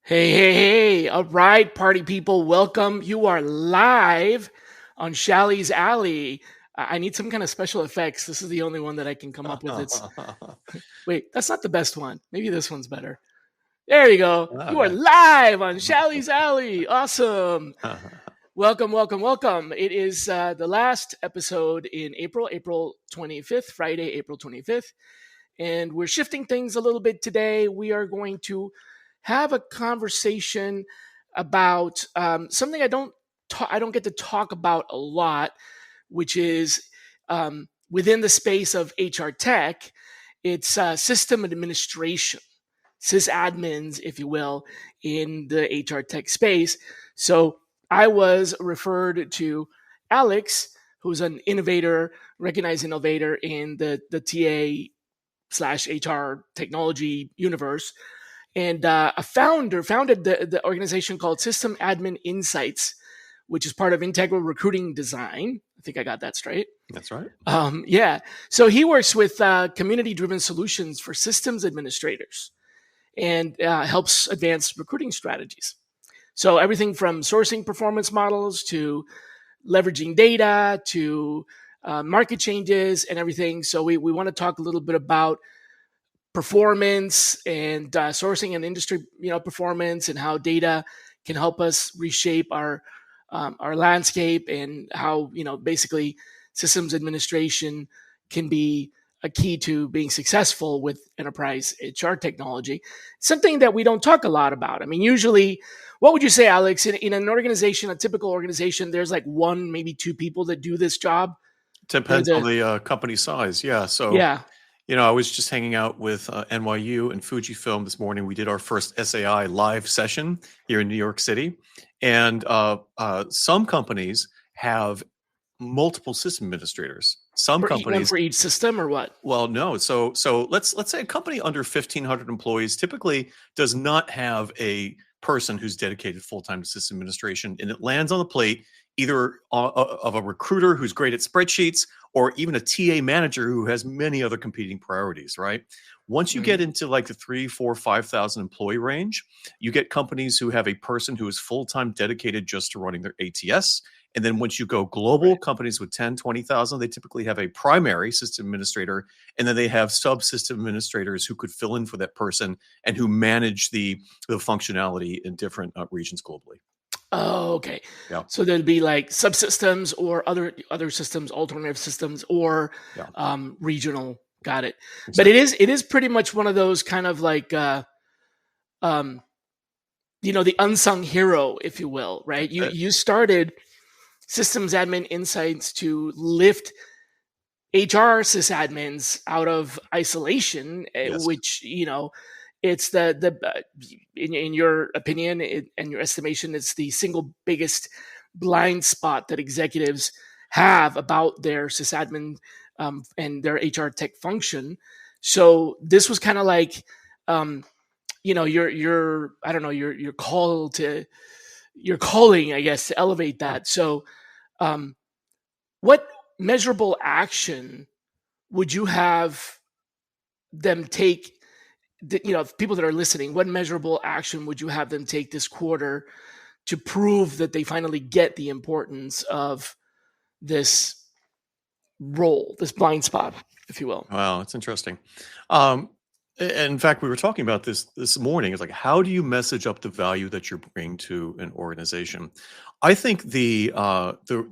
Hey, hey, hey. All right, party people, welcome. You are live on Shally's Alley. I need some kind of special effects. This is the only one that I can come up with. It's wait, that's not the best one. Maybe this one's better. There you go. Oh, You are nice. live on Shally's Alley. Awesome. Welcome, welcome, welcome. It is the last episode in April 25th, Friday, April 25th. And we're shifting things a little bit today. We are going to have a conversation about something I don't get to talk about a lot, which is within the space of HR tech. It's system administration, sysadmins, if you will, in the HR tech space. So I was referred to Alex, who's an innovator, recognized innovator in the TA slash HR technology universe, and a founder founded the organization called System Admin Insights, which is part of Integral Recruiting Design. I think I got that straight. That's right. Yeah. So he works with community-driven solutions for systems administrators and helps advance recruiting strategies. So everything from sourcing performance models to leveraging data to market changes and everything. So we want to talk a little bit about performance and sourcing and industry, performance and how data can help us reshape our landscape and how basically systems administration can be a key to being successful with enterprise HR technology. Something that we don't talk a lot about. I mean, usually, what would you say, Alex? In an organization, a typical organization, there's like one, maybe two people that do this job. Depends on the company size. Yeah. So, Yeah. I was just hanging out with NYU and Fujifilm this morning. We did our first SAI live session here in New York City. And some companies have multiple system administrators. Some One companies, for each system or what? well, no. So let's say a company under 1,500 employees typically does not have a person who's dedicated full-time to system administration, and it lands on the plate either of a recruiter who's great at spreadsheets or even a TA manager who has many other competing priorities, right? Once you get into like the 3, 4, 5,000 employee range, you get companies who have a person who is full-time dedicated just to running their ATS. And then once you go global, Right. companies with 10, 20,000, they typically have a primary system administrator, and then they have subsystem administrators who could fill in for that person and who manage the functionality in different regions globally. Oh, okay. Yeah, So there'd be like subsystems or other systems, alternative systems, or yeah, regional. Got it. But exactly. it is pretty much one of those kind of like um, the unsung hero, if you will, right? You started Systems Admin Insights to lift HR sysadmins out of isolation, Yes. which it's the in your opinion and your estimation, it's the single biggest blind spot that executives have about their sysadmin and their HR tech function. So this was kind of like your I don't know your call to your calling, I guess, to elevate Sure. that. So um, what measurable action would you have them take? People that are listening, what measurable action would you have them take this quarter to prove that they finally get the importance of this role, this blind spot, if you will? Wow, that's interesting. In fact, we were talking about this morning. It's like, how do you message up the value that you're bringing to an organization? I think the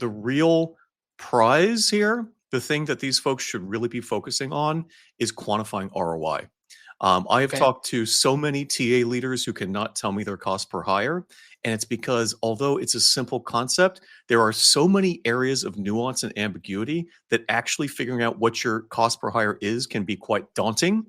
real prize here, the thing that these folks should really be focusing on, is quantifying ROI. I have Okay. talked to so many TA leaders who cannot tell me their cost per hire. And it's because although it's a simple concept, there are so many areas of nuance and ambiguity that actually figuring out what your cost per hire is can be quite daunting.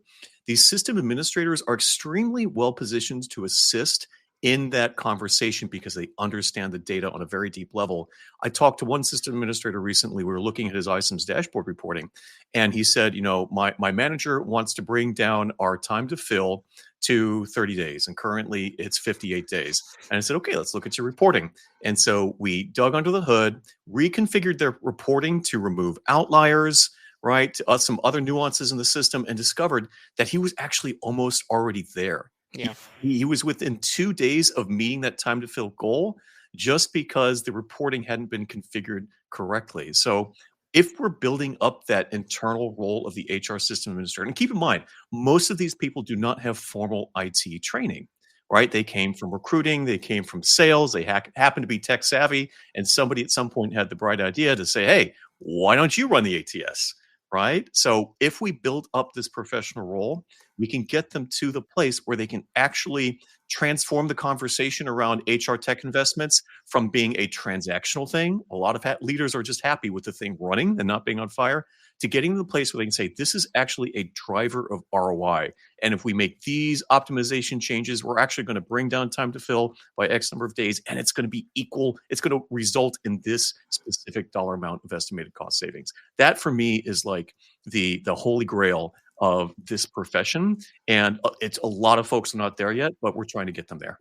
These system administrators are extremely well positioned to assist in that conversation because they understand the data on a very deep level. I talked to one system administrator recently. We were looking at his ISIMS dashboard reporting, and he said, my manager wants to bring down our time to fill to 30 days, and currently it's 58 days. And I said, okay, let's look at your reporting. And so we dug under the hood, reconfigured their reporting to remove outliers, right? Some other nuances in the system, and discovered that he was actually almost already there. Yeah. He was within 2 days of meeting that time to fill goal just because the reporting hadn't been configured correctly. So, if we're building up that internal role of the HR system administrator, and keep in mind, most of these people do not have formal IT training, right? They came from recruiting, they came from sales, they happen to be tech savvy, and somebody at some point had the bright idea to say, "Hey, why don't you run the ATS?" Right? So, if we build up this professional role, we can get them to the place where they can actually transform the conversation around HR tech investments from being a transactional thing. A lot of leaders are just happy with the thing running and not being on fire, to getting to the place where they can say, this is actually a driver of ROI. And if we make these optimization changes, we're actually going to bring down time to fill by X number of days, and it's going to be equal. It's going to result in this specific dollar amount of estimated cost savings. That for me is like the holy grail of this profession, and it's a lot of folks are not there yet, but we're trying to get them there.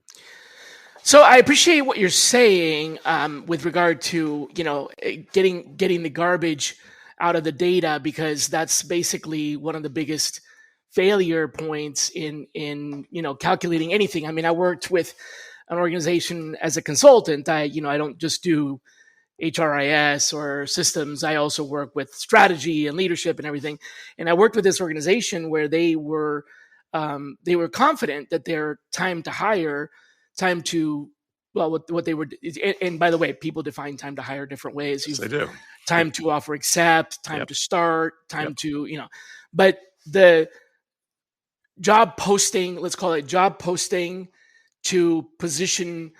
So I appreciate what you're saying with regard to getting the garbage out of the data, because that's basically one of the biggest failure points in calculating anything. I mean, I worked with an organization as a consultant. I don't just do HRIS or systems. I also work with strategy and leadership and everything. And I worked with this organization where they were confident that their time to hire, time to what they were. And by the way, people define time to hire different ways. Yes, they do. Time to offer, accept, time Yep. to start, time Yep. to But the job posting, let's call it job posting, to position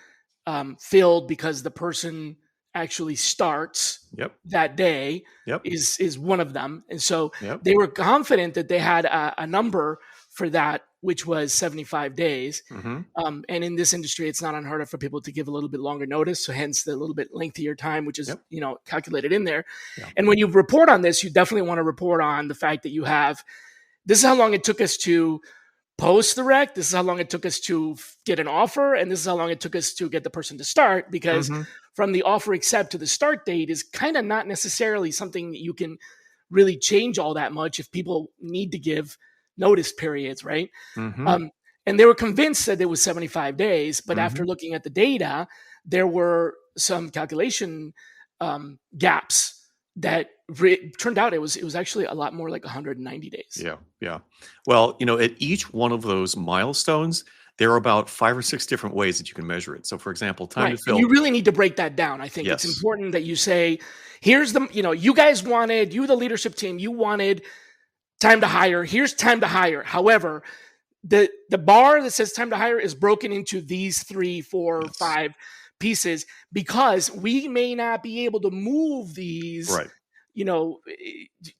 filled because the person actually starts Yep. that day Yep. is one of them. And so Yep. they were confident that they had a number for that, which was 75 days. Mhm. And in this industry, it's not unheard of for people to give a little bit longer notice. So hence the little bit lengthier time, which is, Yep. calculated in there. Yeah. And when you report on this, you definitely want to report on the fact that you have, this is how long it took us to post the rec. This is how long it took us to get an offer. And this is how long it took us to get the person to start, because Mhm. from the offer accept to the start date is kind of not necessarily something that you can really change all that much if people need to give notice periods, right? Mhm. And they were convinced that it was 75 days, but after Mhm. looking at the data, there were some calculation gaps that turned out it was actually a lot more like 190 days. Yeah. Yeah. Well, at each one of those milestones, there are about 5 or 6 different ways that you can measure it. So, for example, time to Right. And fill. you really need to break that down. I think it's Yes. important that you say, here's the, you guys wanted, the leadership team, you wanted time to hire. Here's time to hire. However, the bar that says time to hire is broken into these 3, 4, Yes. 5 pieces, because we may not be able to move these. Right.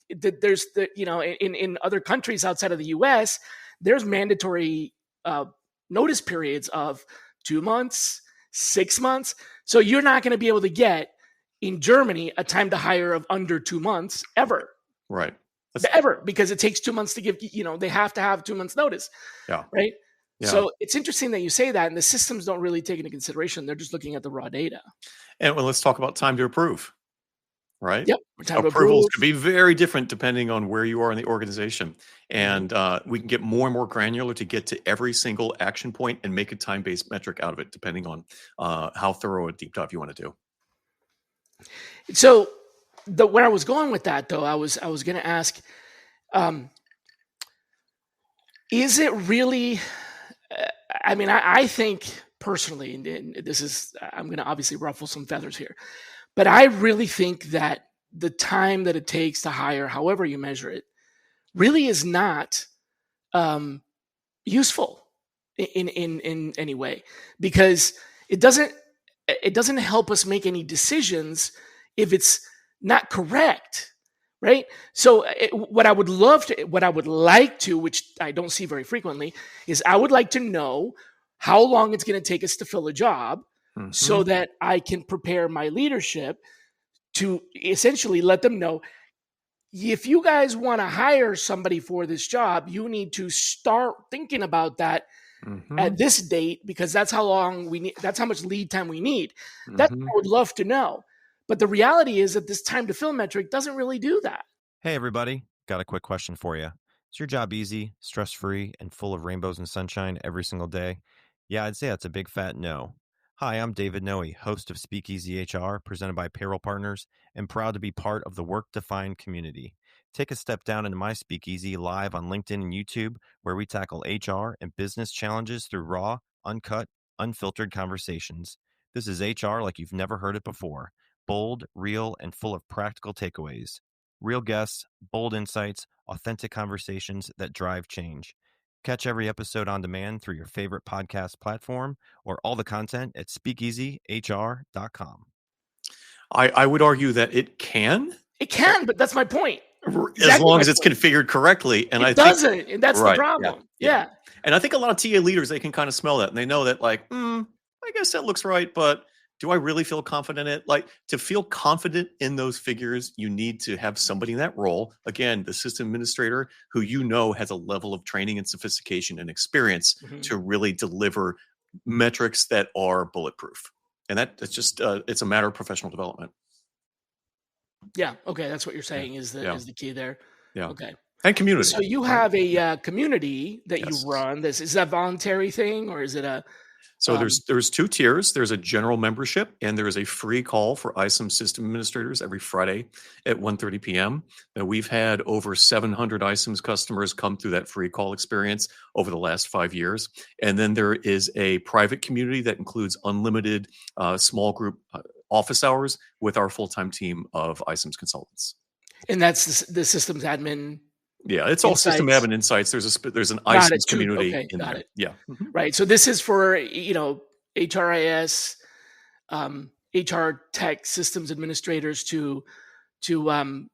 There's in other countries outside of the US, there's mandatory notice periods of 2 months, 6 months. So you're not going to be able to get in Germany a time to hire of under 2 months ever. Right. Ever, because it takes 2 months to give, they have to have 2 months notice. Yeah. Right. Yeah. So it's interesting that you say that, and the systems don't really take into consideration. They're just looking at the raw data. And let's talk about time to approve. Right? Yep. Time to Approvals approve. could be very different depending on where you are in the organization. And we can get more and more granular to get to every single action point and make a time-based metric out of it, depending on how thorough a deep dive you want to do. So where I was going with that, though, I was going to ask, is it really? I mean, I think personally, and this is, I'm going to obviously ruffle some feathers here, but I really think that the time that it takes to hire, however you measure it, really is not useful in any way, because it doesn't help us make any decisions if it's not correct, right? So what I would like to, which I don't see very frequently, is I would like to know how long it's going to take us to fill a job, so that I can prepare my leadership to essentially let them know, if you guys want to hire somebody for this job, you need to start thinking about that at this date, because that's how long we need. That's how much lead time we need. That's what I would love to know. But the reality is that this time to fill metric doesn't really do that. Hey, everybody. Got a quick question for you. Is your job easy, stress-free, and full of rainbows and sunshine every single day? Yeah, I'd say that's a big fat no. Hi, I'm David Noe, host of Speakeasy HR, presented by Payroll Partners, and proud to be part of the Work-Defined community. Take a step down into my Speakeasy live on LinkedIn and YouTube, where we tackle HR and business challenges through raw, uncut, unfiltered conversations. This is HR like you've never heard it before. Bold, real, and full of practical takeaways. Real guests, bold insights, authentic conversations that drive change. Catch every episode on demand through your favorite podcast platform or all the content at speakeasyhr.com. I would argue that it can, It can, but that's my point. as Exactly long my as it's point. configured correctly. And I It think, doesn't, and that's the right, yeah, problem. yeah. Yeah. And I think a lot of TA leaders, they can kind of smell that, and they know that, like, I guess that looks right, but do I really feel confident in it? Like, to feel confident in those figures, you need to have somebody in that role. Again, the system administrator who you know has a level of training and sophistication and experience Mhm. to really deliver metrics that are bulletproof. And that's just it's a matter of professional development. Yeah. Okay, that's what you're Yeah, saying is yeah, the key there. yeah. Okay. And community, So you right? have a community that you Yes. run. This is that a voluntary thing, or is it a? So there's two tiers. There's a general membership, and there is a free call for ISIM system administrators every Friday at 1:30 p.m. Now, we've had over 700 ISIMS customers come through that free call experience over the last 5 years. And then there is a private community that includes unlimited small group office hours with our full-time team of ISIMS consultants. And that's the systems admin Yeah, it's all system insights. admin insights. There's an Got it. ISIMS Two. community Okay, in got there. it. Yeah. Mhm. Right. So this is for HRIS, HR tech systems administrators to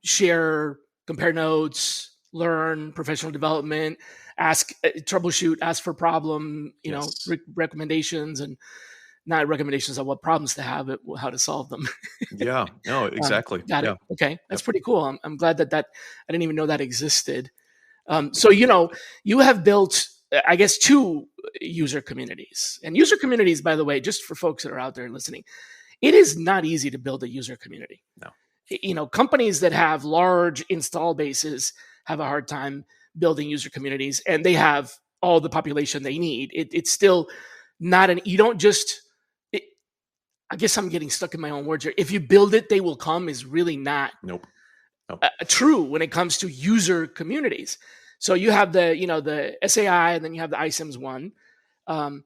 share, compare notes, learn professional development, ask, troubleshoot, ask for problem, Yes. recommendations, and not recommendations on what problems to have, but how to solve them. Yeah. No, exactly. Got Yeah. it. Okay, that's Yep. pretty cool. I'm glad that I didn't even know that existed. So you have built, I guess, two user communities. And user communities, by the way, just for folks that are out there listening, it is not easy to build a user community. No. Companies that have large install bases have a hard time building user communities, and they have all the population they need. It's still not an. You don't just. I guess I'm getting stuck in my own words here. If you build it, they will come is really not Nope. Nope. true when it comes to user communities. So you have the SAI, and then you have the ISIMS one. Um,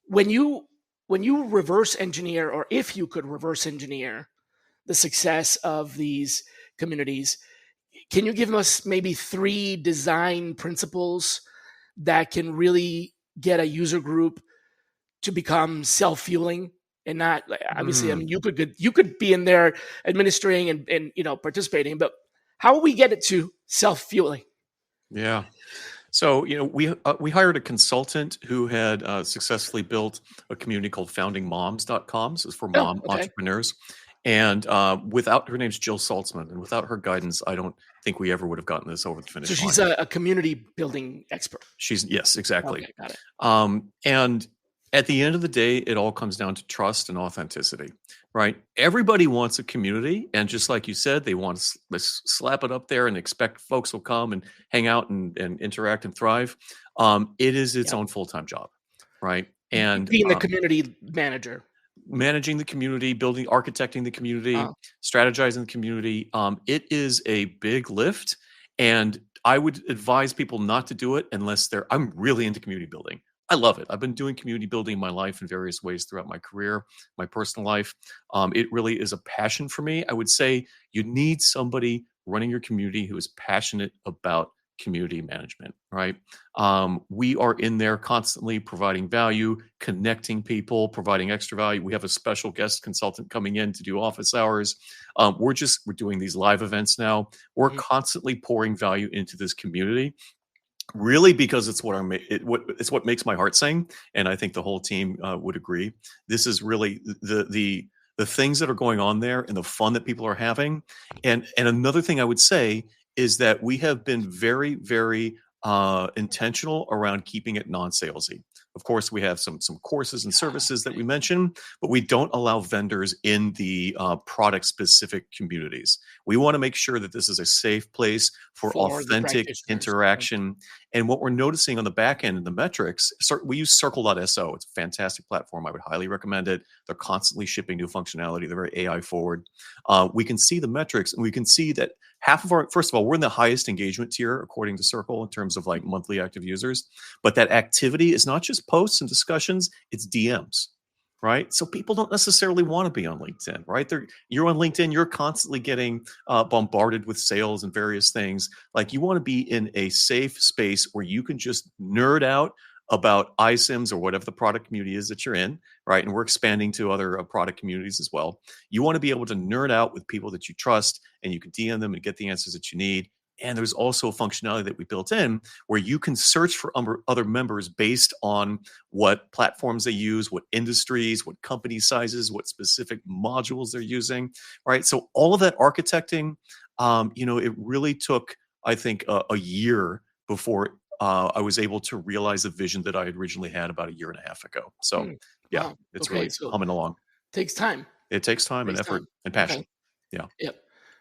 when you reverse engineer, or if you could reverse engineer the success of these communities, can you give us maybe 3 design principles that can really get a user group to become self-fueling and not, obviously, I mean, you could be in there administering and participating, but how will we get it to self-fueling? Yeah. So, we hired a consultant who had successfully built a community called foundingmoms.com. So it's for Oh, mom okay. entrepreneurs. And without her name's Jill Saltzman, and without her guidance, I don't think we ever would have gotten this over the So finish she's line. a community building expert. Yes, exactly. Okay, got it. And at the end of the day, it all comes down to trust and authenticity, right? Everybody wants a community. And just like you said, they want to slap it up there and expect folks will come and hang out and interact and thrive. It is its Yeah. own full-time job, right? And Being the community manager. managing the community, architecting the community, Uh, strategizing the community. It is a big lift, and I would advise people not to do it unless I'm really into community building. I love it. I've been doing community building in my life in various ways throughout my career, my personal life. It really is a passion for me. I would say you need somebody running your community who is passionate about community management, right? We are in there constantly providing value, connecting people, providing extra value. We have a special guest consultant coming in to do office hours. We're doing these live events now. We're Mhm. constantly pouring value into this community, really, because it's what makes my heart sing, and I think the whole team would agree. This is really the things that are going on there and the fun that people are having. And another thing I would say is that we have been very, very intentional around keeping it non-salesy. Of course, we have some courses and services that we mention, but we don't allow vendors in the product specific communities. We want to make sure that this is a safe place for for the authentic practitioners. interaction. And what we're noticing on the back end in the metrics, we use circle.so. It's a fantastic platform. I would highly recommend it. They're constantly shipping new functionality. They're very AI forward. We can see the metrics, and we can see that half of our, first of all, we're in the highest engagement tier according to Circle in terms of like monthly active users. But that activity is not just posts and discussions, it's DMs, right? So people don't necessarily want to be on LinkedIn, right? You're on LinkedIn, you're constantly getting bombarded with sales and various things. Like, you want to be in a safe space where you can just nerd out about iSIMs or whatever the product community is that you're in, right? And we're expanding to other product communities as well. You want to be able to nerd out with people that you trust, and you can DM them and get the answers that you need. And there's also a functionality that we built in where you can search for other members based on what platforms they use, what industries, what company sizes, what specific modules they're using, right? So all of that architecting, it really took, I think, a year before I was able to realize the vision that I had originally had about a year and a half ago. So yeah, Wow. it's Okay, really so humming along. takes time. It takes time and Takes effort time. and Okay. passion. Yeah. Yep.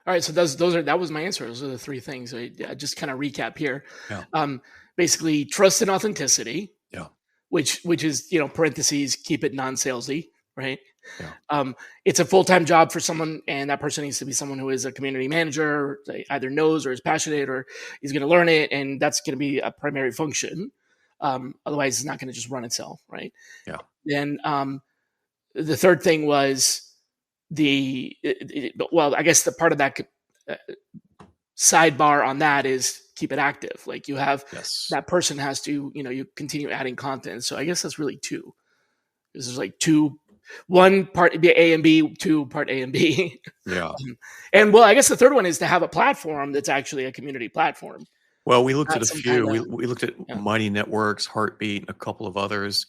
All right. So that was my answer. Those are the three things. So just kind of recap here. Yeah. Basically, trust and authenticity. Yeah. Which is, parentheses, keep it non-salesy, right? Yeah. It's a full-time job for someone, and that person needs to be someone who is a community manager, either knows or is passionate or is going to learn it, and that's going to be a primary function. Otherwise, it's not going to just run itself, right? Yeah. Then the third thing was I guess the part of that sidebar on that is keep it active. Like, you have that person has to, you continue adding content. So I guess that's really two. This is like one part be A and B, two part A and B. Yeah. And well, I guess the third one is to have a platform that's actually a community platform. Well, we looked at a few. Kinda, We looked at Mighty Networks, Heartbeat, and a couple of others.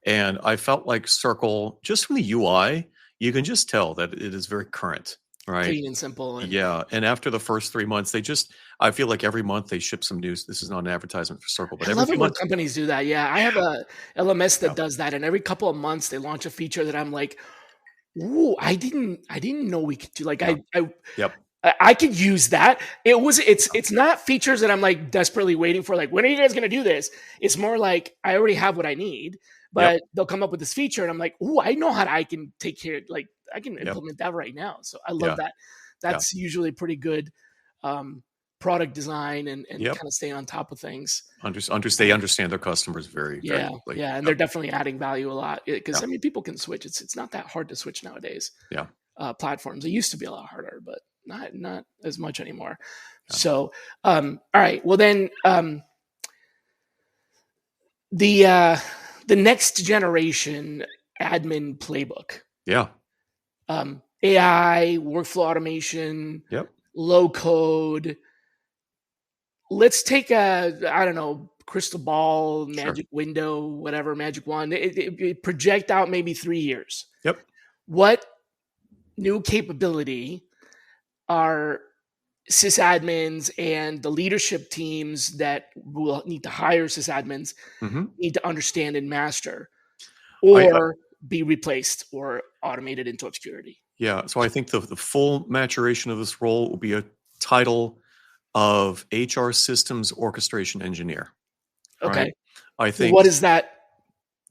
And I felt like Circle, just from the UI, you can just tell that it is very current, right? Clean and simple. Yeah. And after the first 3 months, I feel like every month they ship some news. This is not an advertisement for Circle, but I every love few it when months. companies do that. Yeah. I have a LMS that does that. And every couple of months they launch a feature that I'm like, ooh, I didn't know we could do. Like, I could use that. It's not features that I'm like desperately waiting for. Like, when are you guys going to do this? It's more like, I already have what I need, but they'll come up with this feature and I'm like, ooh, I know how I can take care. Like, I can implement that right now. So I love that. That's usually pretty good product design and kind of staying on top of things. They understand their customers very quickly. Yeah. And they're definitely adding value a lot because I mean, people can switch. It's not that hard to switch nowadays. Yeah. Platforms. It used to be a lot harder, but not as much anymore. Yeah. So, all right. Well, then the next generation admin playbook. Yeah. AI, workflow automation, low code. Let's take crystal ball, magic window, whatever, magic wand. It project out maybe 3 years. Yep. What new capability are sysadmins and the leadership teams that will need to hire sysadmins need to understand and master, or be replaced or automated into obscurity? Yeah. So I think the full maturation of this role will be a title of HR systems orchestration engineer. Okay. Right? I think. What is that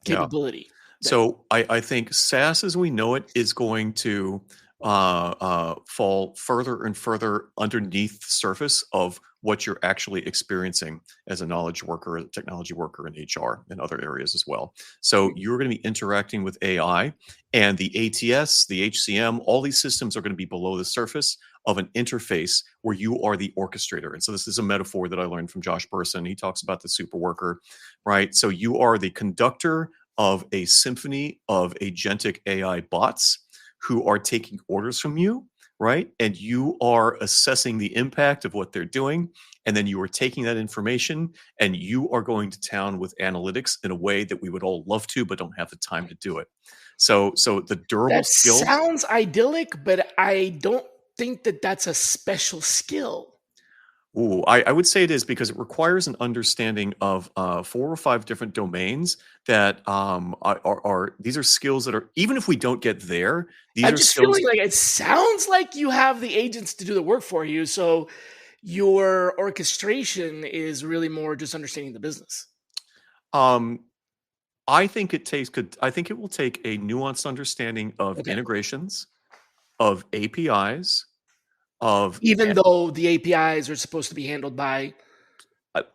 capability? Yeah. So I think SaaS as we know it is going to fall further and further underneath the surface of what you're actually experiencing as a knowledge worker, a technology worker in HR and other areas as well. So you're going to be interacting with AI, and the ATS, the HCM, all these systems are going to be below the surface of an interface where you are the orchestrator. And so this is a metaphor that I learned from Josh Burson. He talks about the super worker, right? So you are the conductor of a symphony of agentic AI bots who are taking orders from you, right? And you are assessing the impact of what they're doing. And then you are taking that information and you are going to town with analytics in a way that we would all love to, but don't have the time to do it. So the durable skill sounds idyllic, but I don't think that that's a special skill. Ooh, I would say it is because it requires an understanding of 4 or 5 different domains that are these are skills that are, even if we don't get there, these I'm are just skills. feeling like it sounds like you have the agents to do the work for you. So your orchestration is really more just understanding the business. Um, I think I think it will take a nuanced understanding of Okay. integrations, of APIs, of Even though the APIs are supposed to be handled by.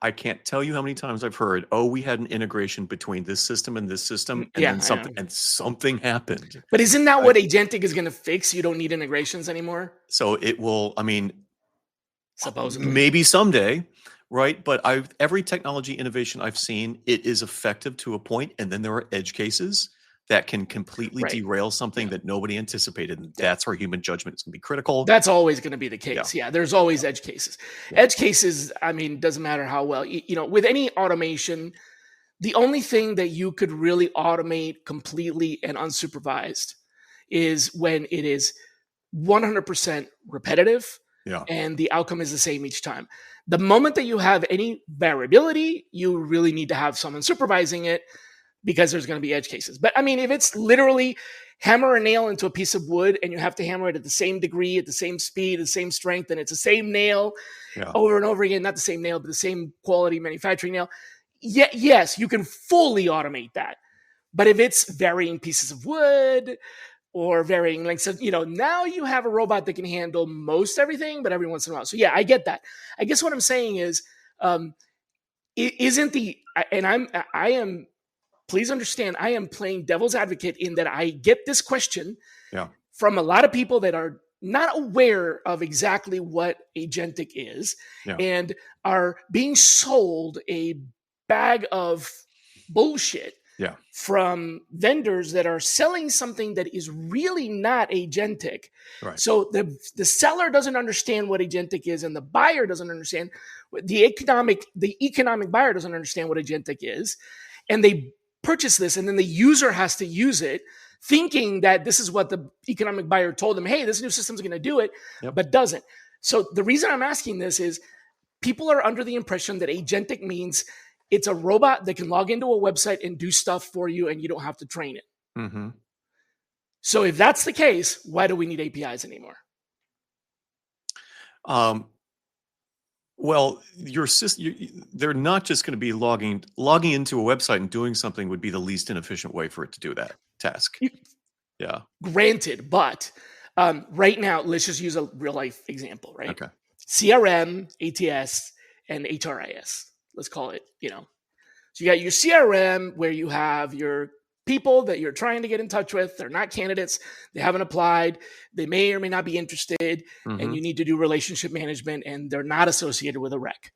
I can't tell you how many times I've heard, "Oh, we had an integration between this system and this system, and Yeah, then I know. something happened." But isn't that Right? what agentic is going to fix? You don't need integrations anymore, So it will, I mean, supposedly. maybe someday, right? But every technology innovation I've seen, it is effective to a point, and then there are edge cases that can completely Right. derail something Yeah. that nobody anticipated, and Yeah. that's where human judgment is gonna be critical. That's always going to be the Yeah, case. Yeah, there's always edge cases. yeah, Edge cases, I mean, doesn't matter how well, with any automation, the only thing that you could really automate completely and unsupervised is when it is 100% repetitive yeah, and the outcome is the same each time. The moment that you have any variability, you really need to have someone supervising it because there's going to be edge cases. But I mean, if it's literally hammer a nail into a piece of wood and you have to hammer it at the same degree, at the same speed, the same strength, and it's the same nail yeah, over and over again, not the same nail, but the same quality manufacturing nail, yeah, yes, you can fully automate that. But if it's varying pieces of wood or varying lengths of, now you have a robot that can handle most everything, but every once in a while. So yeah, I get that. I guess what I'm saying is, it isn't the, and I am, please understand, I am playing devil's advocate in that I get this question yeah, from a lot of people that are not aware of exactly what agentic is yeah, and are being sold a bag of bullshit yeah, from vendors that are selling something that is really not agentic. right, So the seller doesn't understand what agentic is, and the buyer doesn't understand the economic buyer doesn't understand what agentic is, and they purchase this, and then the user has to use it, thinking that this is what the economic buyer told them. Hey, this new system is going to do it, yep, but doesn't. So the reason I'm asking this is people are under the impression that agentic means it's a robot that can log into a website and do stuff for you and you don't have to train it. mhm. So if that's the case, why do we need APIs anymore? Um, well, your system, they're not just gonna be logging into a website and doing something would be the least inefficient way for it to do that task. You, Yeah, granted, but right now, let's just use a real life example, right? okay, CRM, ATS, and HRIS. Let's call it, So you got your CRM where you have your people that you're trying to get in touch with. They're not candidates. They haven't applied. They may or may not be interested. And mhm, you need to do relationship management and they're not associated with a rec.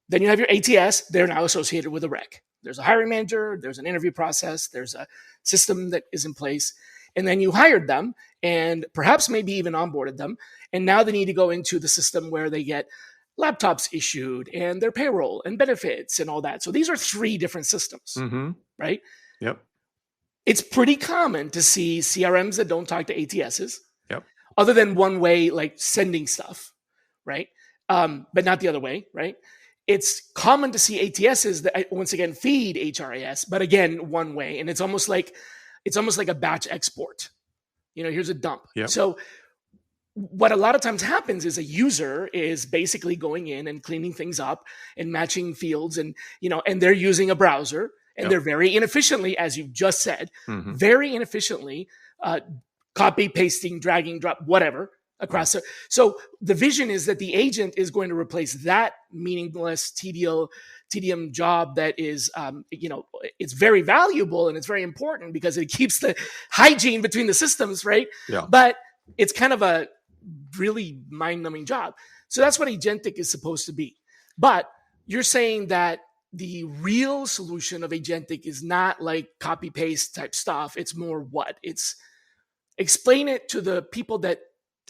Then you have your ATS. They're now associated with a rec. There's a hiring manager. There's an interview process. There's a system that is in place. And then you hired them and perhaps maybe even onboarded them. And now they need to go into the system where they get laptops issued and their payroll and benefits and all that. So these are 3 different systems, mhm, right? yep, It's pretty common to see CRMs that don't talk to ATSs, yep, other than one way, like sending stuff, right? But not the other way, right? It's common to see ATSs that once again feed HRIS, but again one way, and it's almost like a batch export. Here's a dump. yep, So what a lot of times happens is a user is basically going in and cleaning things up and matching fields and they're using a browser and yep, they're very inefficiently, as you just said, mhm, very inefficiently uh, copy pasting, dragging, drop, whatever right, across. So the vision is that the agent is going to replace that meaningless tedium job that is it's very valuable and it's very important because it keeps the hygiene between the systems, right? yeah, But it's kind of a really mind-numbing job. So that's what agentic is supposed to be. But you're saying that the real solution of agentic is not like copy paste type stuff. It's more what? It's explain it to the people that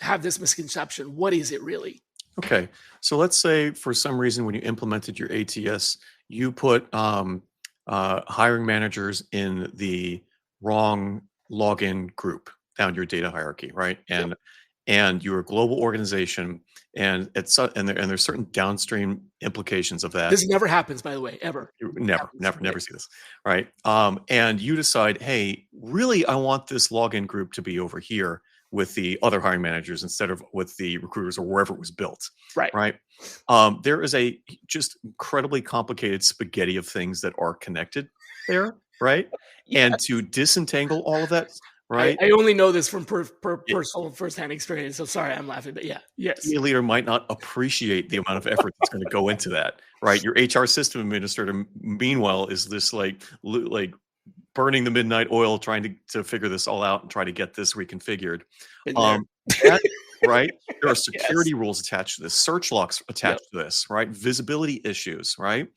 have this misconception. What is it really? okay. So let's say for some reason when you implemented your ATS, you put hiring managers in the wrong login group down your data hierarchy, right? Yep. and you're a global organization, and there's certain downstream implications of that. This never happens, by the way, ever. Never see this, right? And you decide, hey, really, I want this login group to be over here with the other hiring managers instead of with the recruiters or wherever it was built, Right. right? There is a just incredibly complicated spaghetti of things that are connected there, right? Yeah. And to disentangle all of that, right? I only know this from personal firsthand experience. So sorry, I'm laughing, but yeah, yes. A leader might not appreciate the amount of effort that's going to go into that, right? Your HR system administrator, meanwhile, is this like burning the midnight oil, trying to figure this all out and try to get this reconfigured. That, right? There are security rules attached to this, search locks attached to this, right? Visibility issues, right?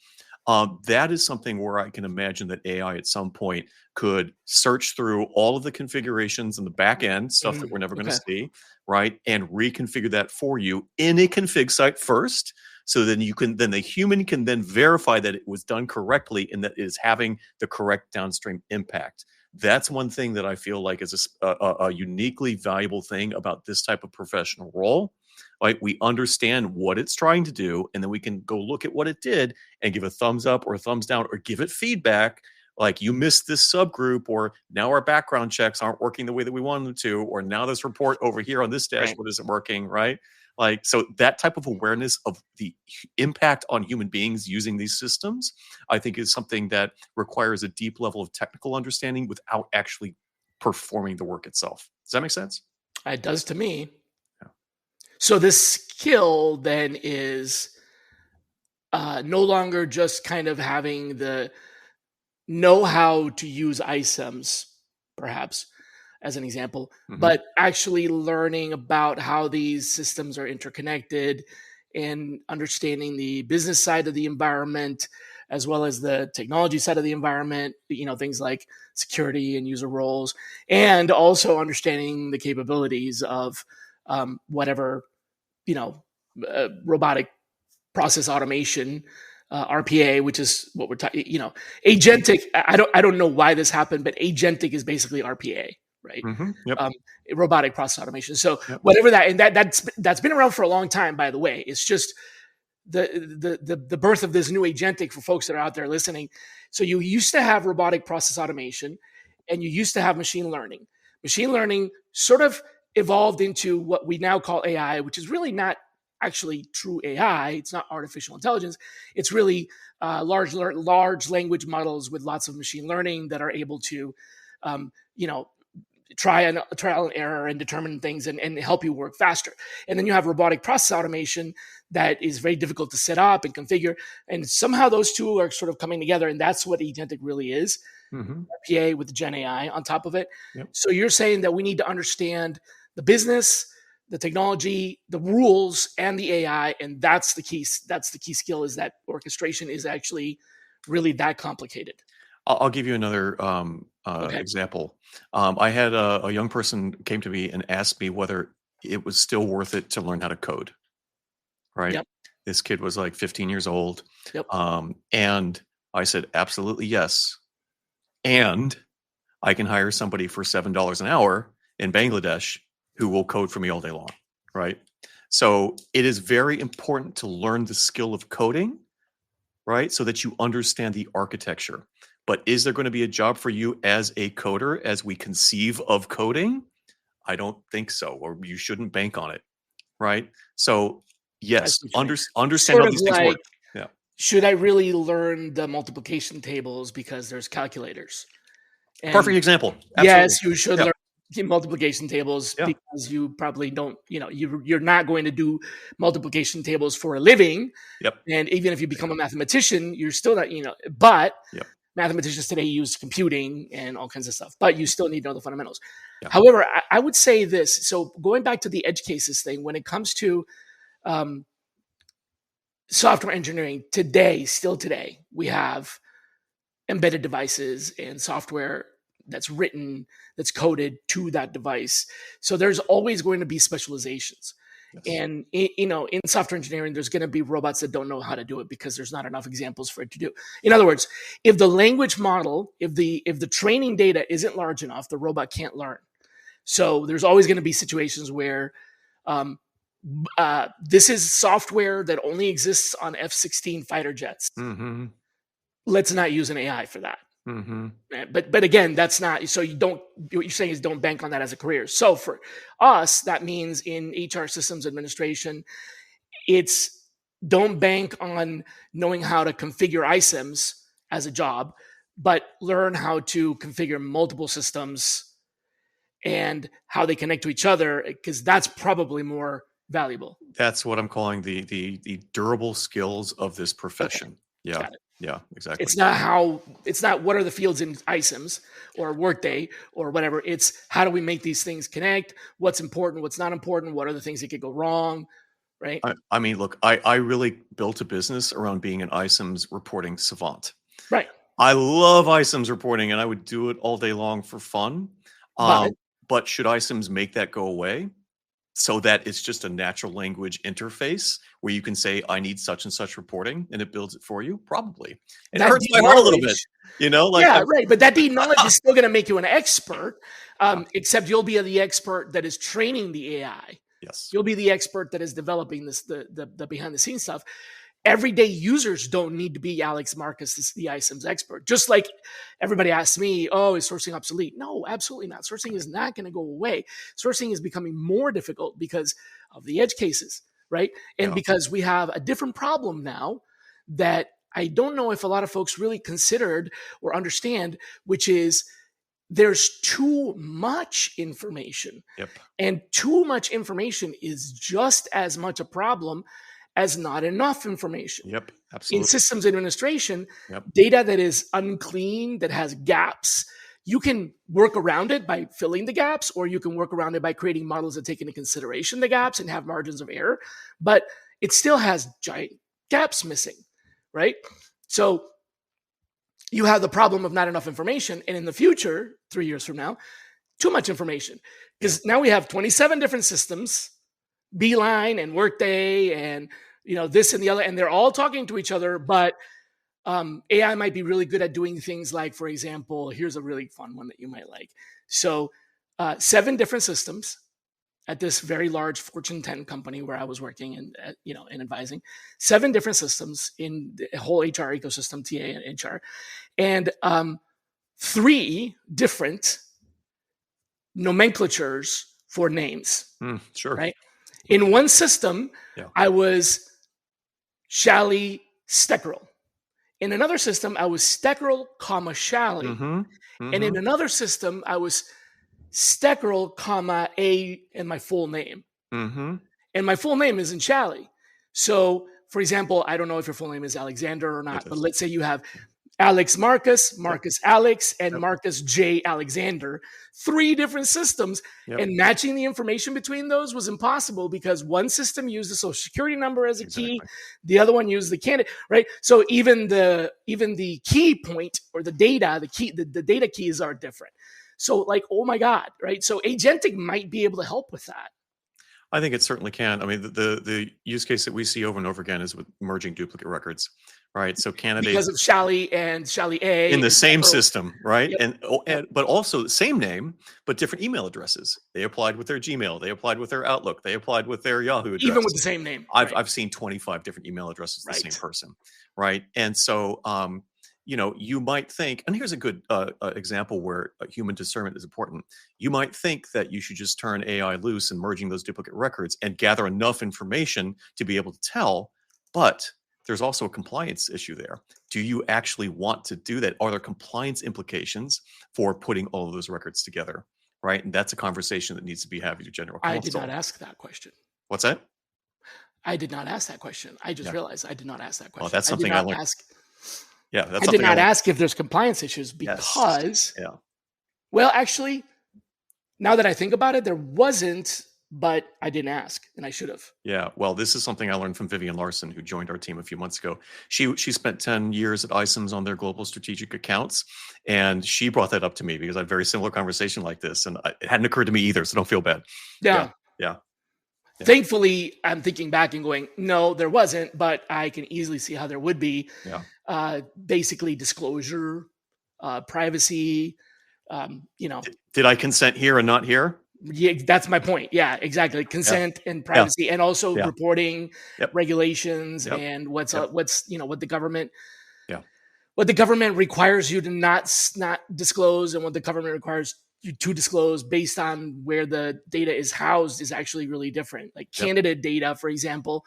That is something where I can imagine that AI at some point could search through all of the configurations in the back end, stuff that we're never going to see, right? And reconfigure that for you in a config site first. So then the human can then verify that it was done correctly and that it is having the correct downstream impact. That's one thing that I feel like is a uniquely valuable thing about this type of professional role. Like, we understand what it's trying to do, and then we can go look at what it did and give a thumbs up or a thumbs down or give it feedback. Like, you missed this subgroup, or now our background checks aren't working the way that we wanted them to, or now this report over here on this dashboard isn't working, right? Like, so that type of awareness of the impact on human beings using these systems, I think, is something that requires a deep level of technical understanding without actually performing the work itself. Does that make sense? It does to me. Yeah. So this skill then is no longer just kind of having the know how to use iCIMS, perhaps, as an example, but actually learning about how these systems are interconnected and understanding the business side of the environment, as well as the technology side of the environment, things like security and user roles, and also understanding the capabilities of whatever, robotic process automation, RPA, which is what we're talking, agentic. I don't know why this happened, but agentic is basically RPA. Right. Robotic process automation. So whatever that, and that's been around for a long time, by the way. It's just the birth of this new agentic for folks that are out there listening. So you used to have robotic process automation and you used to have machine learning. Machine learning sort of evolved into what we now call AI, which is really not actually true AI. It's not artificial intelligence. It's really large language models with lots of machine learning that are able to, trial and error and determine things and help you work faster. And then you have robotic process automation that is very difficult to set up and configure. And somehow those two are sort of coming together. And that's what agentic really is. RPA with Gen AI on top of it. So you're saying that we need to understand the business, the technology, the rules, and the AI. And that's the key skill, is that orchestration is actually really that complicated. I'll give you another example. I had a young person came to me and asked me whether it was still worth it to learn how to code. Right. This kid was like 15 years old. And I said, absolutely yes. And I can hire somebody for $7 an hour in Bangladesh who will code for me all day long. Right. So it is very important to learn the skill of coding, right? So that you understand the architecture. But is there going to be a job for you as a coder as we conceive of coding? I don't think so, or you shouldn't bank on it, right? So yes, understand sort how these things work. Yeah. Should I really learn the multiplication tables because there's calculators? And perfect example. Absolutely. Yes, you should learn multiplication tables because you probably don't, you're not going to do multiplication tables for a living. And even if you become a mathematician, you're still not, but mathematicians today use computing and all kinds of stuff, but you still need to know the fundamentals. However, I would say this. So going back to the edge cases thing, when it comes to software engineering still today, we have embedded devices and software that's coded to that device. So there's always going to be specializations. And in software engineering, there's going to be robots that don't know how to do it because there's not enough examples for it to do. In other words, if the language model, if the training data isn't large enough, the robot can't learn. So there's always going to be situations where This is software that only exists on F-16 fighter jets. Mm-hmm. Let's not use an AI for that. Mm-hmm. But again, that's not, so you don't, what you're saying is don't bank on that as a career. So for us, that means in HR systems administration, it's don't bank on knowing how to configure iCIMS as a job, but learn how to configure multiple systems and how they connect to each other, because that's probably more valuable. That's what I'm calling the durable skills of this profession. Okay. Yeah. Got it. Yeah, exactly. It's not what are the fields in iCIMS or Workday or whatever. It's how do we make these things connect? What's important? What's not important? What are the things that could go wrong? Right. I mean, look, I really built a business around being an iCIMS reporting savant. Right. I love iCIMS reporting and I would do it all day long for fun. But should iCIMS make that go away so that it's just a natural language interface where you can say, I need such and such reporting and it builds it for you? Probably. And it hurts my heart a little bit, you know? Like, yeah, right. But that deep knowledge is still going to make you an expert, except you'll be the expert that is training the AI. Yes. You'll be the expert that is developing this, the behind the scenes stuff. Everyday users don't need to be Alex Marcus, the iCIMS expert. Just like everybody asks me, oh, is sourcing obsolete? No, absolutely not. Sourcing is not going to go away. Sourcing is becoming more difficult because of the edge cases, right? And because we have a different problem now that I don't know if a lot of folks really considered or understand, which is there's too much information. Yep. And too much information is just as much a problem as not enough information. Yep, absolutely. In systems administration, data that is unclean, that has gaps, you can work around it by filling the gaps, or you can work around it by creating models that take into consideration the gaps and have margins of error, but it still has giant gaps missing, right? So you have the problem of not enough information, and in the future, 3 years from now, too much information, because now we have 27 different systems, Beeline and Workday and this and the other, and they're all talking to each other, but AI might be really good at doing things like, for example, here's a really fun one that you might like. So 7 different systems at this very large Fortune 10 company where I was working and advising, 7 different systems in the whole HR ecosystem, TA and HR, and 3 different nomenclatures for names. Sure. Right. In one system, I was Shally Steckerl. In another system, I was Steckerl, Shally. And in another system, I was Steckerl, A, and my full name. And my full name isn't Shally. So, for example, I don't know if your full name is Alexander or not, but let's say you have Alex Marcus, Marcus Alex, and Marcus J. Alexander, 3 different systems, and matching the information between those was impossible because one system used the social security number as a key, the other one used the candidate, right? So even the key point or the data, the data keys are different. So like, oh my God, right? So agentic might be able to help with that. I think it certainly can. I mean, the use case that we see over and over again is with merging duplicate records, right? So candidates because of Shally and Shally A in the same system, right? And but also the same name, but different email addresses. They applied with their Gmail, they applied with their Outlook, they applied with their Yahoo address. Even with the same name. I've seen 25 different email addresses of the same person, right? And so you might think, and here's a good example where human discernment is important. You might think that you should just turn AI loose and merging those duplicate records and gather enough information to be able to tell, but there's also a compliance issue there. Do you actually want to do that? Are there compliance implications for putting all of those records together, right? And that's a conversation that needs to be had with your general counsel. I did not ask that question. What's that? I did not ask that question. I just realized I did not ask that question. Well, that's something I learned. I did not ask if there's compliance issues because, well, actually, now that I think about it, there wasn't, but I didn't ask and I should have. Yeah. Well, this is something I learned from Vivian Larson, who joined our team a few months ago. She spent 10 years at iCIMS on their global strategic accounts. And she brought that up to me because I had a very similar conversation like this. And it hadn't occurred to me either. So don't feel bad. Yeah. Thankfully, I'm thinking back and going, no, there wasn't, but I can easily see how there would be. Basically disclosure, privacy, Did I consent here and not here? Yeah, that's my point. Yeah, exactly. Consent and privacy, and also Yeah. reporting Yep. regulations Yep. and what's Yep. what the government Yeah. requires you to not disclose, and what the government requires you to disclose based on where the data is housed is actually really different. Like Yep. candidate data, for example,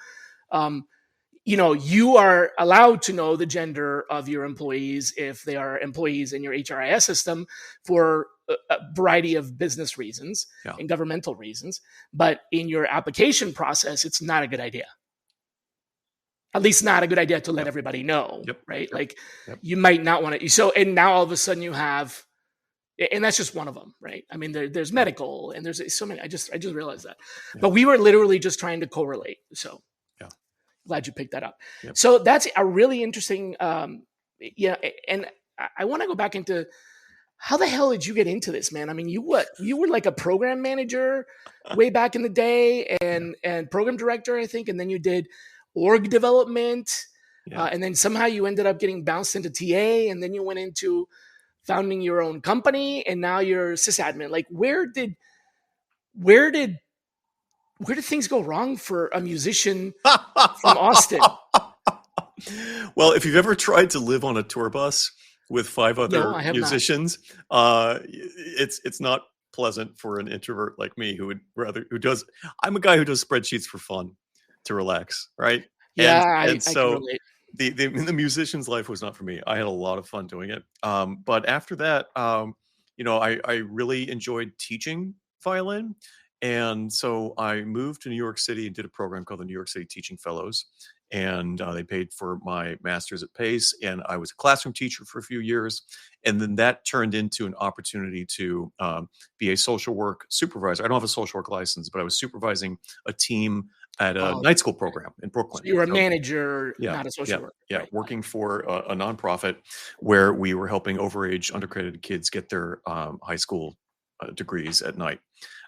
you are allowed to know the gender of your employees if they are employees in your HRIS system for a variety of business reasons Yeah. and governmental reasons. But in your application process, it's not a good idea. At least not a good idea to let Yep. everybody know, Yep. right? Yep. Like Yep. you might not want to. So, and now all of a sudden you have, and that's just one of them, right? I mean, there's medical and there's so many. I just realized that. Yeah. But we were literally just trying to correlate. So Yeah. glad you picked that up. Yep. So that's a really interesting. And I want to go back into how the hell did you get into this, man? I mean, you were like a program manager way back in the day, and program director, I think, and then you did org development, Yeah. and then somehow you ended up getting bounced into TA, and then you went into founding your own company, and now you're sysadmin. Like, where did things go wrong for a musician from Austin? Well, if you've ever tried to live on a tour bus with 5 No, other I have not. musicians, it's not pleasant for an introvert like me I'm a guy who does spreadsheets for fun, to relax, right? Yeah, And I can so relate. the musician's life was not for me. I had a lot of fun doing it. But after that, I really enjoyed teaching violin. And so I moved to New York City and did a program called the New York City Teaching Fellows. And they paid for my master's at Pace. And I was a classroom teacher for a few years. And then that turned into an opportunity to be a social work supervisor. I don't have a social work license, but I was supervising a team at a night school program in Brooklyn. So you were a manager, not a social worker. Yeah, right? working for a nonprofit where we were helping overage undergraduate kids get their high school degrees at night.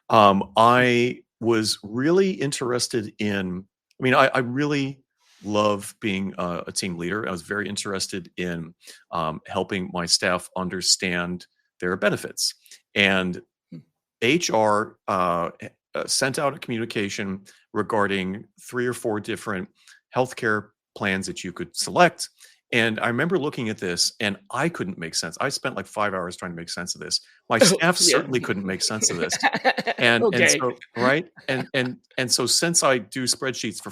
I was really interested in. I really love being a team leader. I was very interested in helping my staff understand their benefits, and HR sent out a communication regarding 3 or 4 different healthcare plans that you could select. And I remember looking at this and I couldn't make sense. I spent like 5 hours trying to make sense of this. My staff Yeah. certainly couldn't make sense of this. And Okay. so right. And so since I do spreadsheets for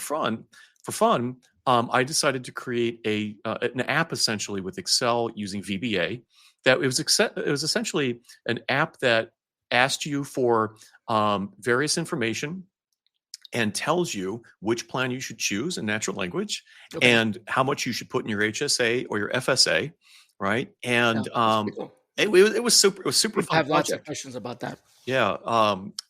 fun, I decided to create an app essentially with Excel using VBA. It was essentially an app that asked you for various information and tells you which plan you should choose in natural language Okay. and how much you should put in your HSA or your FSA, right? And that's pretty cool. it was super I fun have lots of project. questions about that. Yeah,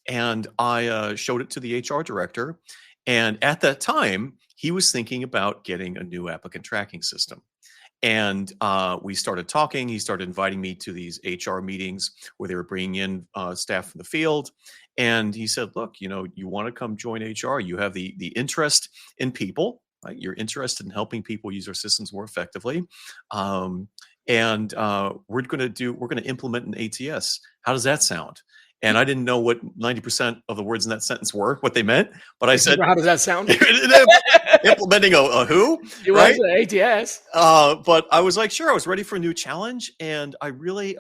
and I showed it to the HR director, and at that time he was thinking about getting a new applicant tracking system. And we started talking. He started inviting me to these HR meetings where they were bringing in staff from the field. And he said, "Look, you want to come join HR? You have the interest in people. Right? You're interested in helping people use our systems more effectively. And we're going to implement an ATS. How does that sound?" And I didn't know what 90% of the words in that sentence were, what they meant. But I said, "How does that sound?" implementing a who? It was an ATS. But I was like, sure, I was ready for a new challenge. And I really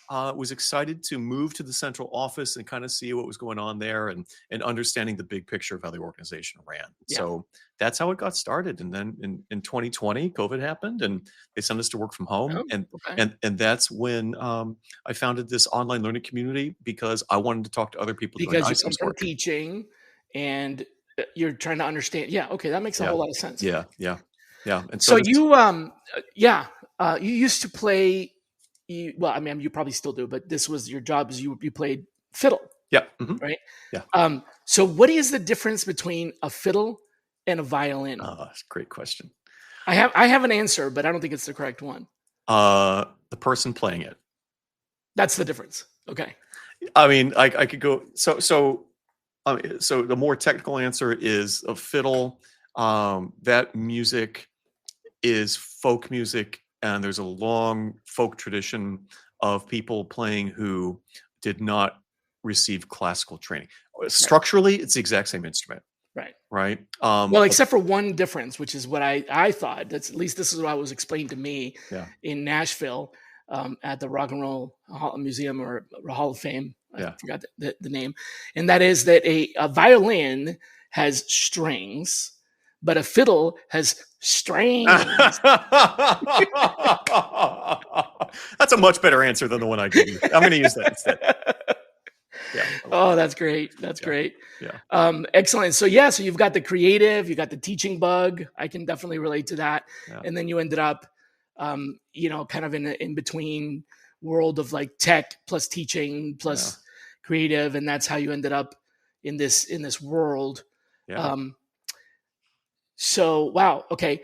was excited to move to the central office and kind of see what was going on there and understanding the big picture of how the organization ran. Yeah. So that's how it got started. And then in 2020, COVID happened and they sent us to work from home. And that's when I founded this online learning community because I wanted to talk to other people doing Because you come ISIMS from work. teaching and you're trying to understand. Yeah. Okay. That makes a whole lot of sense. Yeah. And so you, you used to play. You probably still do, but this was your job. Is you played fiddle. Yeah. Mm-hmm. Right. Yeah. So what is the difference between a fiddle and a violin? That's a great question. I have an answer, but I don't think it's the correct one. The person playing it. That's the difference. Okay. I mean, I could go. So the more technical answer is a fiddle. That music is folk music, and there's a long folk tradition of people playing who did not received classical training. Structurally, it's the exact same instrument. Right. Well, except for one difference, which is what I thought. That's at least this is what was explained to me in Nashville at the Rock and Roll Museum or Hall of Fame. I forgot the name, and that is that a violin has strings, but a fiddle has strings. That's a much better answer than the one I gave you. I'm going to use that instead. Yeah. Oh, that's great. That's great. Yeah. Excellent. So so you've got the creative, you got the teaching bug. I can definitely relate to that. Yeah. And then you ended up, kind of in between world of like tech plus teaching plus creative, and that's how you ended up in this world. Yeah. So wow. Okay.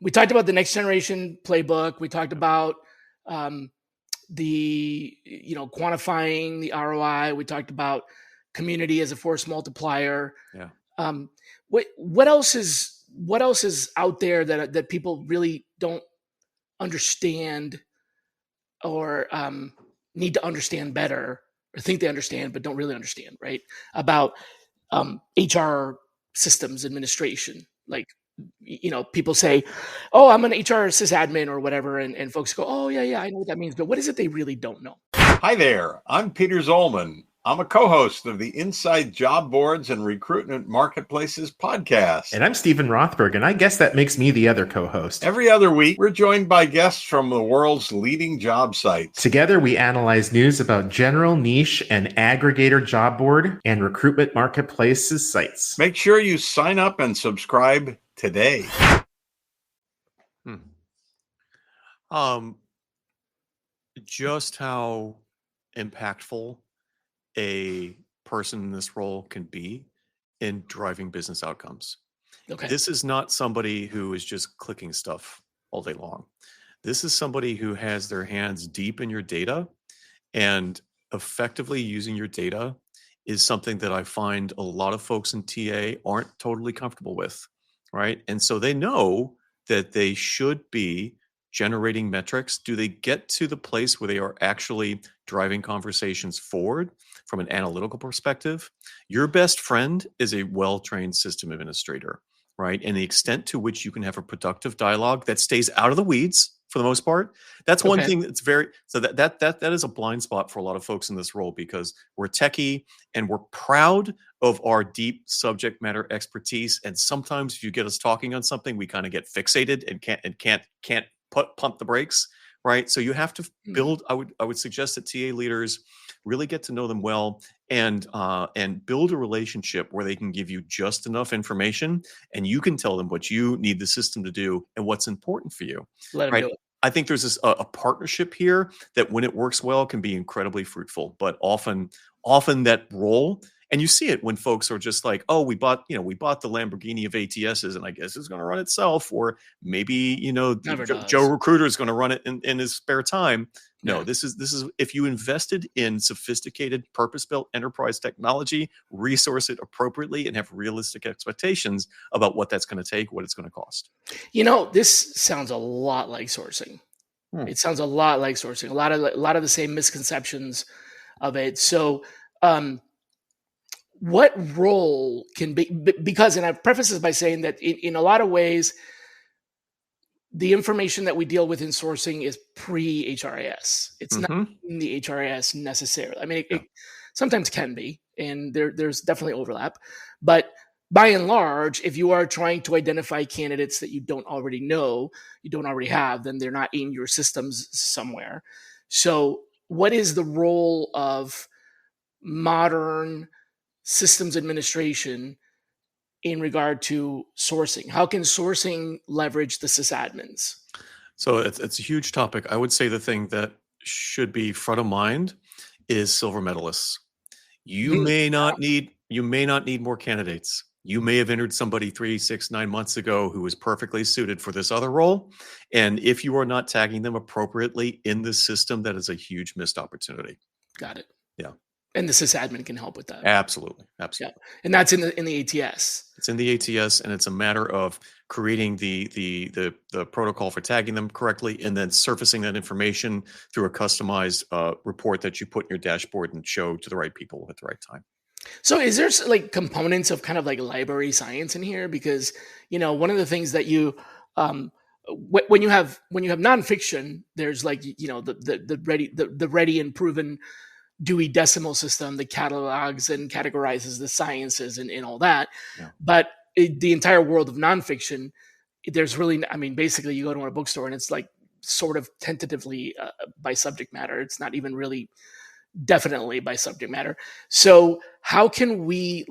We talked about the next generation playbook. We talked about the quantifying the ROI. We talked about community as a force multiplier. Yeah. What else is out there that people really don't understand or need to understand better, or think they understand but don't really understand, right? About HR systems administration. Like, people say, oh, I'm an HR sysadmin or whatever. And folks go, oh, yeah, I know what that means. But what is it they really don't know? Hi there. I'm Peter Zollman. I'm a co-host of the Inside Job Boards and Recruitment Marketplaces podcast. And I'm Stephen Rothberg, and I guess that makes me the other co-host. Every other week, we're joined by guests from the world's leading job sites. Together, we analyze news about general, niche, and aggregator job board and recruitment marketplaces sites. Make sure you sign up and subscribe today. Just how impactful a person in this role can be in driving business outcomes. Okay. This is not somebody who is just clicking stuff all day long. This is somebody who has their hands deep in your data, and effectively using your data is something that I find a lot of folks in TA aren't totally comfortable with, right? And so they know that they should be generating metrics. Do they get to the place where they are actually driving conversations forward from an analytical perspective? Your best friend is a well-trained system administrator, right? And the extent to which you can have a productive dialogue that stays out of the weeds for the most part, that's one thing that's that is a blind spot for a lot of folks in this role, because we're techie and we're proud of our deep subject matter expertise. And sometimes if you get us talking on something, we kind of get fixated and can't pump the brakes, right? So you have to build. I would suggest that TA leaders really get to know them well and build a relationship where they can give you just enough information, and you can tell them what you need the system to do and what's important for you. Let them right? do it. I think there's a partnership here that, when it works well, can be incredibly fruitful. But often that role. And you see it when folks are just like, oh, we bought the Lamborghini of ATSs, and I guess it's going to run itself. Or maybe, Joe Recruiter is going to run it in his spare time. No, this is if you invested in sophisticated, purpose-built enterprise technology, resource it appropriately, and have realistic expectations about what that's going to take, what it's going to cost. This sounds a lot like sourcing. It sounds a lot like sourcing. A lot of the same misconceptions of it. So, what role can be, because, and I've prefaced this by saying that in a lot of ways, the information that we deal with in sourcing is pre-HRIS. It's not in the HRIS necessarily. I mean, it sometimes can be, and there's definitely overlap. But by and large, if you are trying to identify candidates that you don't already know, you don't already have, then they're not in your systems somewhere. So what is the role of modern systems administration in regard to sourcing? How can sourcing leverage the sysadmins? So it's a huge topic. I would say the thing that should be front of mind is silver medalists. You may not need more candidates. You may have entered somebody 3, 6, 9 months ago who was perfectly suited for this other role. And if you are not tagging them appropriately in this system, that is a huge missed opportunity. Got it. Yeah. And the sysadmin can help with that. Absolutely. Yeah. And that's in the ATS. It's in the ATS, and it's a matter of creating the protocol for tagging them correctly, and then surfacing that information through a customized report that you put in your dashboard and show to the right people at the right time. So is there like components of kind of like library science in here? Because, one of the things that you, when you have nonfiction, there's like, the ready and proven Dewey Decimal System that catalogs and categorizes the sciences and all that. Yeah. But the entire world of nonfiction, there's really, basically you go to a bookstore and it's like sort of tentatively by subject matter. It's not even really definitely by subject matter. So how can we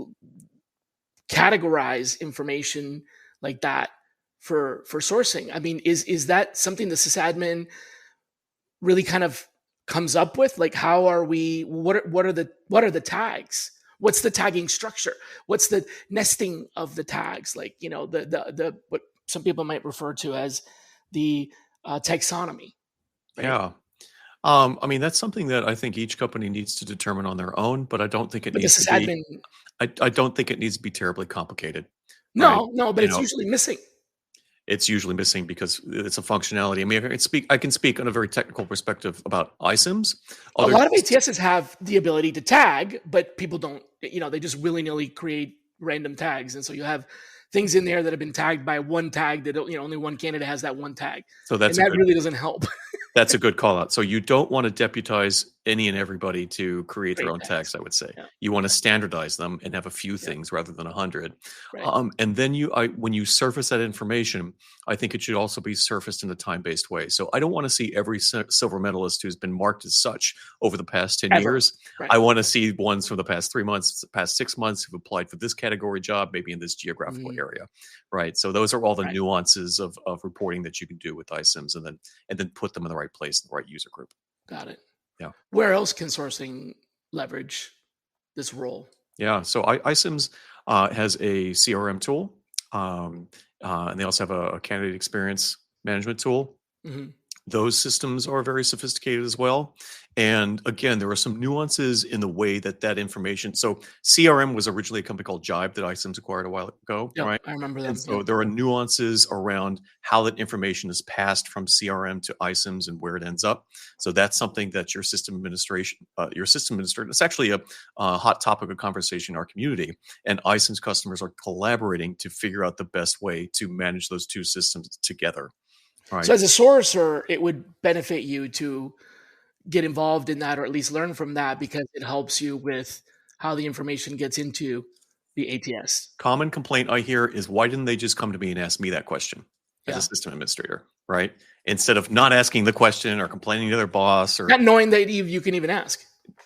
categorize information like that for sourcing? Is that something the sysadmin really kind of comes up with? Like, how are we, what are the tags? What's the tagging structure? What's the nesting of the tags? Like, the what some people might refer to as the taxonomy. Right? Yeah. That's something that I think each company needs to determine on their own, but I don't think it needs to be. I don't think it needs to be terribly complicated. No, but it's usually missing. It's usually missing because it's a functionality. I can speak on a very technical perspective about iSIMs. A lot of ATSs have the ability to tag, but people don't. They just willy-nilly create random tags, and so you have things in there that have been tagged by one tag that only one candidate has that one tag. So that really doesn't help. That's a good call out. So you don't want to deputize any and everybody to create their own tags, I would say. Yeah. You want to standardize them and have a few things rather than 100. Right. And then when you surface that information, I think it should also be surfaced in a time-based way. So I don't want to see every silver medalist who's been marked as such over the past 10 years. Right. I want to see ones from the past 3 months, past 6 months who've applied for this category job, maybe in this geographical area. Right. So those are all the nuances of reporting that you can do with iSIMs, and then put them in the right place in the right user group. Got it. Yeah. Where else can sourcing leverage this role? Yeah. So iSIMs has a CRM tool, and they also have a candidate experience management tool. Mm-hmm. Those systems are very sophisticated as well. And again, there are some nuances in the way that information. So CRM was originally a company called Jibe that iSIMs acquired a while ago, right? I remember that. So there are nuances around how that information is passed from CRM to iSIMs and where it ends up. So that's something that your system administrator, it's actually a hot topic of conversation in our community. And iSIMs customers are collaborating to figure out the best way to manage those two systems together. Right. So as a sourcer, it would benefit you to get involved in that, or at least learn from that, because it helps you with how the information gets into the ATS. Common complaint I hear is, why didn't they just come to me and ask me that question as a system administrator, right? Instead of not asking the question or complaining to their boss, or not knowing that you can even ask.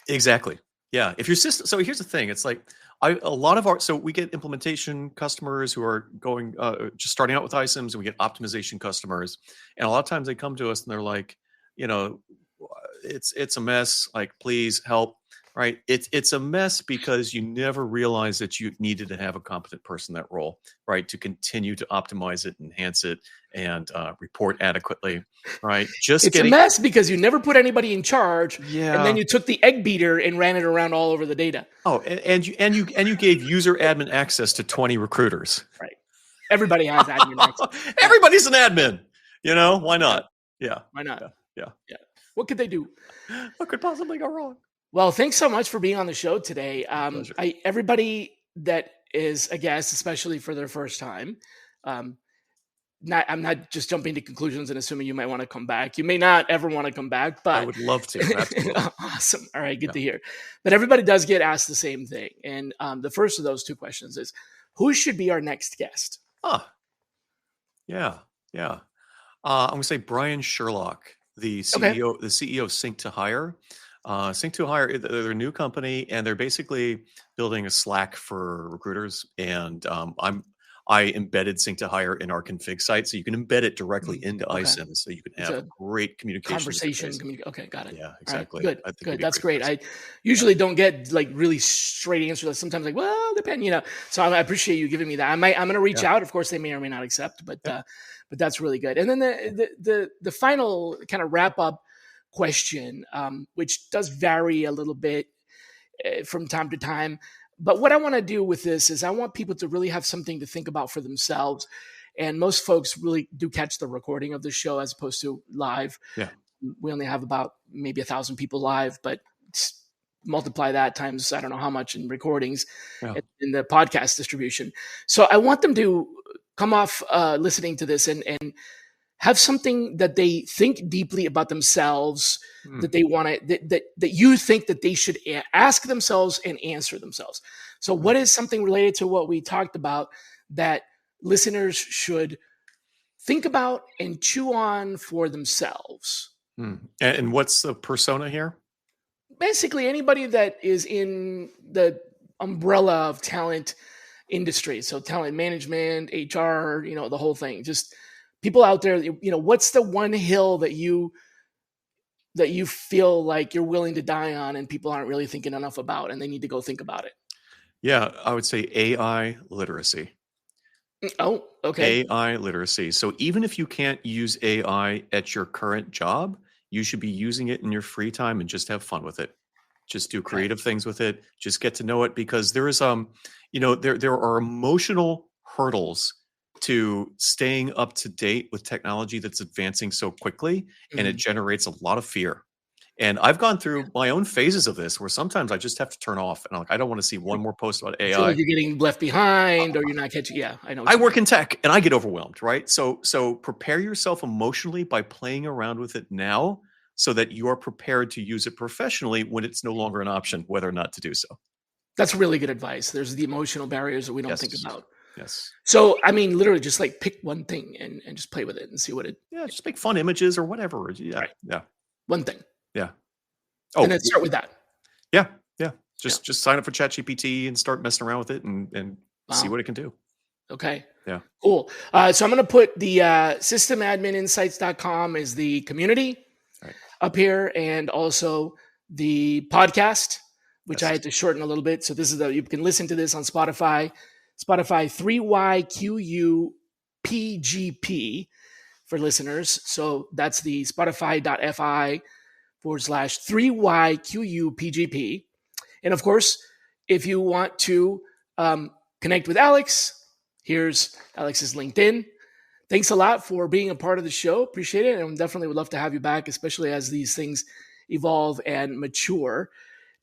Exactly. Yeah. If your system, so here's the thing. It's like, so we get implementation customers who are going, just starting out with iSIMs, and we get optimization customers. And a lot of times they come to us and they're like, it's a mess. Like, please help. Right. It's a mess because you never realized that you needed to have a competent person in that role, right, to continue to optimize it, enhance it, and report adequately. Right. It's a mess because you never put anybody in charge. Yeah. And then you took the egg beater and ran it around all over the data. Oh, and you gave user admin access to 20 recruiters. Right. Everybody has admin access. Everybody's an admin. Why not? Yeah. Why not? Yeah. What could they do? What could possibly go wrong? Well, thanks so much for being on the show today. Everybody that is a guest, especially for their first time, I'm not just jumping to conclusions and assuming you might want to come back. You may not ever want to come back, but I would love to. Absolutely. Awesome. All right, good to hear. But everybody does get asked the same thing. And the first of those two questions is, who should be our next guest? Yeah. I'm going to say Brian Sherlock, the CEO of Sync to Hire. Sync to Hire, they're a new company, and they're basically building a Slack for recruiters. And I embedded Sync to Hire in our config site, so you can embed it directly into iSIMs, so you can have a great communication. Okay, got it. Yeah, exactly. Right, good. That's great. I usually don't get like really straight answers. Sometimes like, well, depend, So I appreciate you giving me that. I'm going to reach out. Of course, they may or may not accept, but that's really good. And then the final kind of wrap up question, which does vary a little bit, from time to time. But what I want to do with this is I want people to really have something to think about for themselves. And most folks really do catch the recording of the show as opposed to live. Yeah. We only have about maybe 1,000 people live, but multiply that times I don't know how much in recordings in the podcast distribution. So I want them to come off listening to this and have something that they think deeply about themselves, that they want to, that you think that they should ask themselves and answer themselves. So what is something related to what we talked about that listeners should think about and chew on for themselves? And what's the persona here? Basically anybody that is in the umbrella of talent industry. So talent management, HR, the whole thing, just people out there, what's the one hill that you feel like you're willing to die on and people aren't really thinking enough about and they need to go think about it? Yeah, I would say AI literacy. Oh, okay. AI literacy. So even if you can't use AI at your current job, you should be using it in your free time and just have fun with it. Just do creative things with it. Just get to know it, because there is there are emotional hurdles to staying up to date with technology that's advancing so quickly, and it generates a lot of fear. And I've gone through my own phases of this where sometimes I just have to turn off and I'm like, I don't want to see one more post about AI. Feel like you're getting left behind or you're not catching. Yeah, I know. I work in tech and I get overwhelmed, right? So prepare yourself emotionally by playing around with it now so that you are prepared to use it professionally when it's no longer an option, whether or not to do so. That's really good advice. There's the emotional barriers that we don't think about. Yes. So, I mean, literally just like pick one thing and just play with it and see what it. Yeah, just make fun images or whatever. Yeah. Right. Yeah. One thing. Yeah. Oh, and then start with that. Yeah. Yeah. Just sign up for ChatGPT and start messing around with it and see what it can do. Okay. Yeah. Cool. So I'm going to put the systemadmininsights.com is the community up here, and also the podcast, which I had to shorten a little bit. So this is you can listen to this on Spotify 3YQUPGP for listeners. So that's the spotify.fi/3YQUPGP. And of course, if you want to connect with Alex, here's Alex's LinkedIn. Thanks a lot for being a part of the show. Appreciate it. And definitely would love to have you back, especially as these things evolve and mature.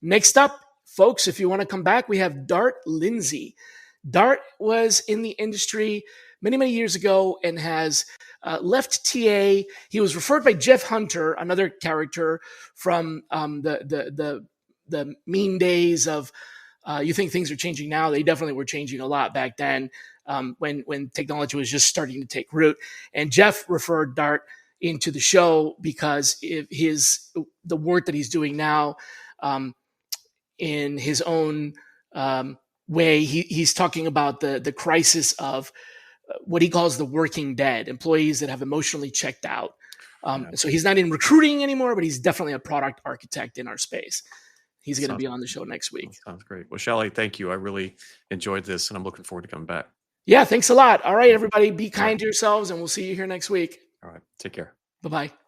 Next up, folks, if you want to come back, we have Dart Lindsay. Dart was in the industry many, many years ago and has left TA. He was referred by Jeff Hunter, another character from the mean days of you think things are changing now. They definitely were changing a lot back then when technology was just starting to take root. And Jeff referred Dart into the show because the work that he's doing now in his own way, he's talking about the crisis of what he calls the working dead, employees that have emotionally checked out. So he's not in recruiting anymore, but he's definitely a product architect in our space. He's going to be on the show next week. Sounds great. Well, Shally, thank you. I really enjoyed this, and I'm looking forward to coming back. Yeah, thanks a lot. All right, everybody, be kind to yourselves, and we'll see you here next week. All right, take care. Bye-bye.